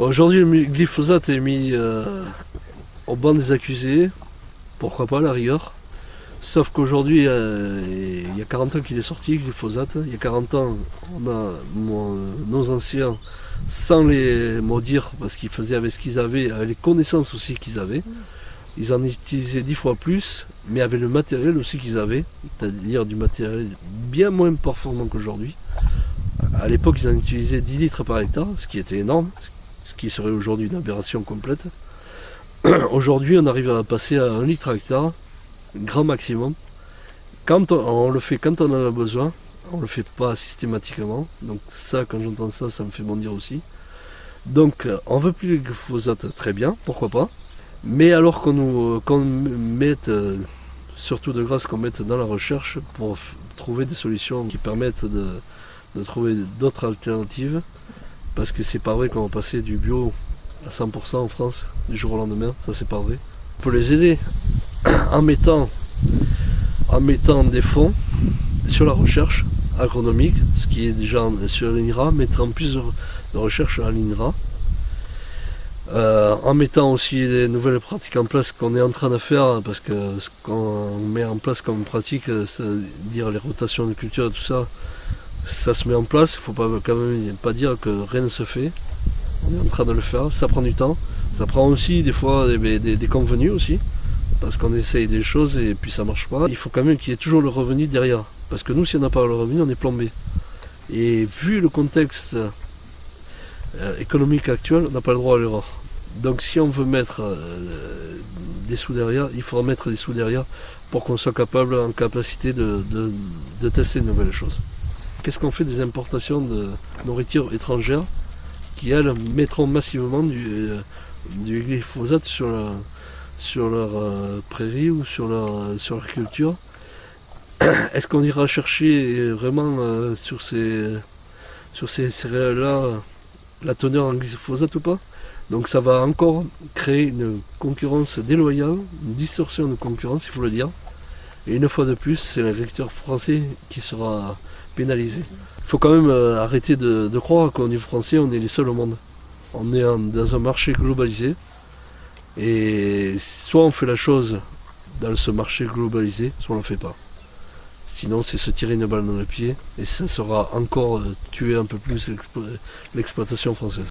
Bon, aujourd'hui, le glyphosate est mis au banc des accusés, pourquoi pas à la rigueur. Sauf qu'aujourd'hui, il y a 40 ans qu'il est sorti, le glyphosate. Il y a 40 ans, nos anciens, sans les maudire, parce qu'ils faisaient avec ce qu'ils avaient, avec les connaissances aussi qu'ils avaient, ils en utilisaient 10 fois plus, mais avec le matériel aussi qu'ils avaient, c'est-à-dire du matériel bien moins performant qu'aujourd'hui. À l'époque, ils en utilisaient 10 litres par hectare, ce qui était énorme, ce qui serait aujourd'hui une aberration complète. Aujourd'hui, on arrive à passer à 1 litre à hectare, grand maximum. Quand on le fait quand on en a besoin, on ne le fait pas systématiquement. Donc ça, quand j'entends ça, ça me fait bondir aussi. Donc on veut plus le glyphosate, très bien, pourquoi pas. Mais alors qu'on mette, surtout de grâce qu'on mette dans la recherche pour trouver des solutions qui permettent de trouver d'autres alternatives. Parce que c'est pas vrai qu'on va passer du bio à 100% en France du jour au lendemain, ça c'est pas vrai. On peut les aider en mettant des fonds sur la recherche agronomique, ce qui est déjà sur l'INRA, mettre en plus de recherche à l'INRA, en mettant aussi des nouvelles pratiques en place qu'on est en train de faire, parce que ce qu'on met en place comme pratique, c'est-à-dire les rotations de culture et tout ça, ça se met en place. Il ne faut quand même pas dire que rien ne se fait. On est en train de le faire, ça prend du temps, ça prend aussi des fois des convenus aussi, parce qu'on essaye des choses et puis ça marche pas. Il faut quand même qu'il y ait toujours le revenu derrière, parce que nous, si on n'a pas le revenu, on est plombé. Et vu le contexte économique actuel, on n'a pas le droit à l'erreur. Donc si on veut mettre des sous derrière, il faudra mettre des sous derrière pour qu'on soit en capacité de tester de nouvelles choses. Qu'est-ce qu'on fait des importations de nourriture étrangère qui, elles, mettront massivement du glyphosate sur leur prairie ou sur leur culture? Est-ce qu'on ira chercher vraiment sur ces céréales-là la teneur en glyphosate ou pas? Donc ça va encore créer une concurrence déloyale, une distorsion de concurrence, il faut le dire. Et une fois de plus, c'est l'agriculteur français qui sera pénalisé. Il faut quand même arrêter de croire qu'au niveau français, on est les seuls au monde. On est dans un marché globalisé. Et soit on fait la chose dans ce marché globalisé, soit on ne le fait pas. Sinon, c'est se tirer une balle dans le pied et ça sera encore tuer un peu plus l'exploitation française.